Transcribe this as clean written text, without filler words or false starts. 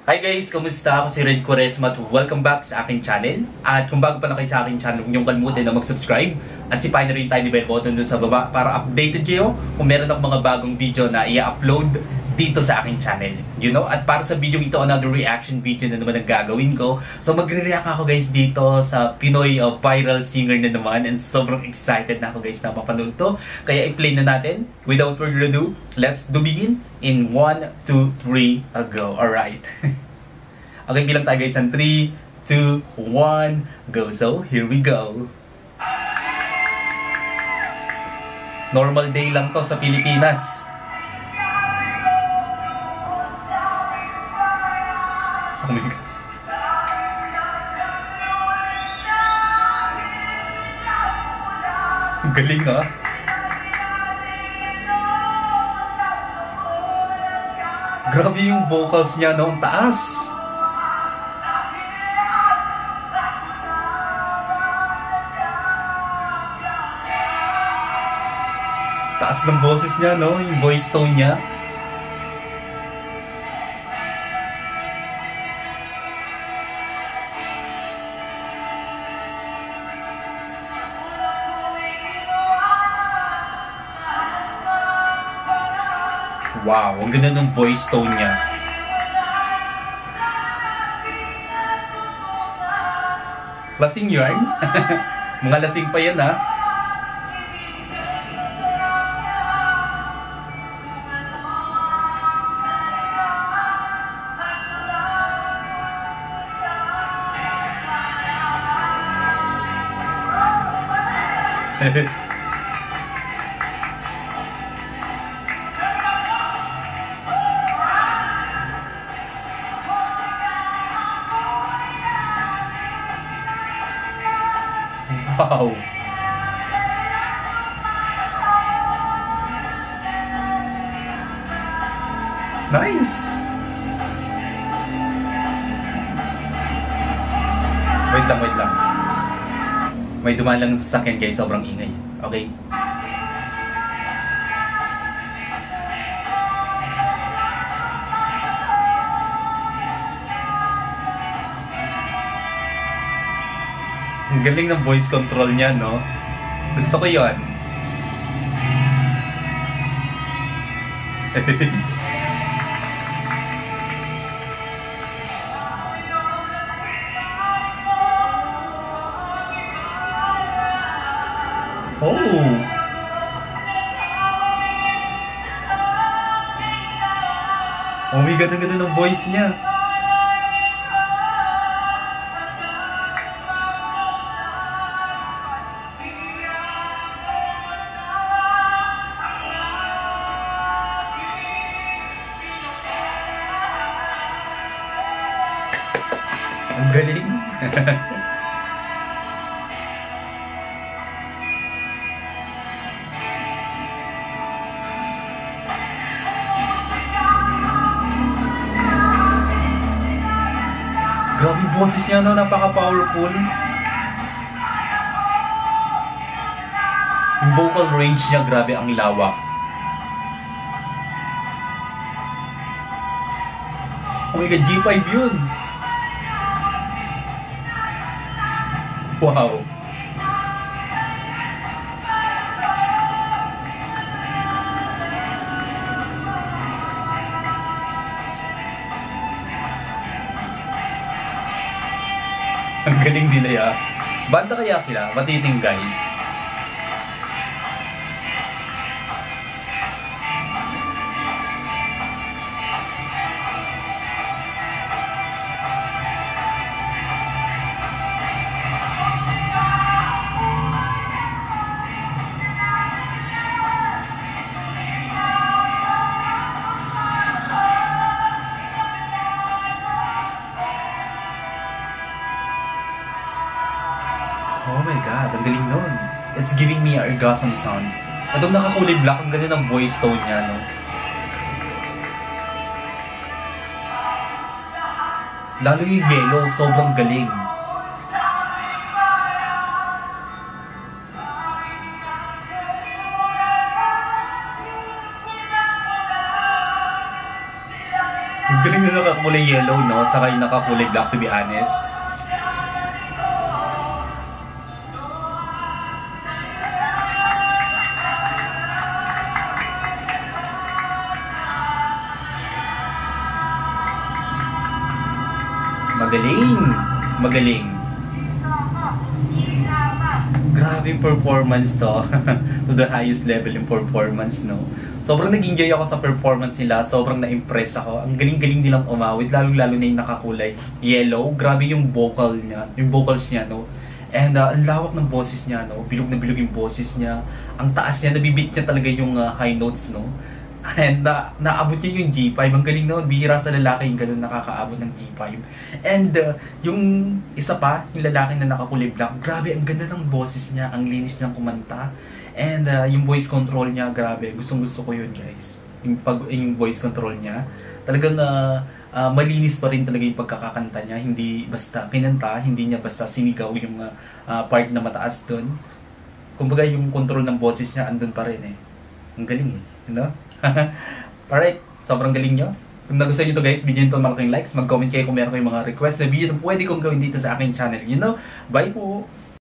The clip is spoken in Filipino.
Hi guys! Kamusta? Ako si Red Quaresma at welcome back sa aking channel. At kung bago pa lang kayo sa aking channel, huwag niyong kalimutan na mag-subscribe at sipahin na rin yung tiny bell button dun sa baba para updated kayo kung meron akong mga bagong video na i-upload dito sa aking channel. You know? At para sa video ito, another reaction video na naman ang gagawin ko. So magre-react ako guys dito sa Pinoy viral singer na naman and sobrang excited na ako guys na mapanood to. Kaya i-play na natin. Without further ado, let's begin in 1, 2, 3, go. Alright. Okay, bilang tayo guys ng 3, 2, 1, go. So, here we go. Normal day lang to sa Pilipinas. Oh my God. Galing ah. Grabe yung vocals niya noong taas. Taas ng boses niya, no? Yung voice tone niya. Wow, ang ganda ng voice tone niya. Lasing yarn? Mga lasing pa yan, ha? Wow. Nice. Wait lang. May dumaan lang sa sasakyan guys, sobrang ingay. Okay. Ang galing ng voice control niya, no? Gusto ko yun. Oh! Oh my God, ang ganda ng voice niya. Ang galing. Grabe yung boses niya, no? Napaka-powerful. Yung vocal range niya, grabe ang lawak. Oh my God, G5 yun. Wow. Ang galing nila ya. Banda kaya sila? What do you think, guys? Oh my God, ang galing nun. It's giving me orgasm sounds. Atong nakakulay black, ang ganda ng voice tone niya, no? Lalo yung yellow, sobrang galing. Galing na nakakulay yellow, no? Saka yung nakakulay black, to be honest. Magaling! Magaling. Grabe yung performance to. To the highest level yung performance, no? Sobrang nag-enjoy ako sa performance nila. Sobrang na-impress ako. Ang galing-galing nilang umawit. Lalo-lalo na yung nakakulay yellow. Grabe yung vocal niya. Yung vocals niya, no? And ang lawak ng boses niya, no? Bilog na bilog yung boses niya. Ang taas niya. Nabibit niya talaga yung high notes, no? And naabot niya yung G5. Ang galing naman, bihira sa lalaki yung ganun nakakaabot ng G5. And yung isa pa, yung lalaki na nakakulay black, grabe, ang ganda ng boses niya, ang linis niyang kumanta. And yung voice control niya, grabe, gustong gusto ko yun, guys. Yung voice control niya, talagang malinis pa rin talaga yung pagkakakanta niya. Hindi basta kinanta, hindi niya basta sinigaw yung part na mataas dun. Kumbaga yung control ng boses niya andun pa rin eh. Ang galing eh, you know? Alright, sobrang galing nyo. Kung nagustuhan nyo to guys, bigyan nyo ito malaking likes. Mag-comment kayo kung meron kayong mga request na video na pwede kong gawin dito sa aking channel. You know, bye po!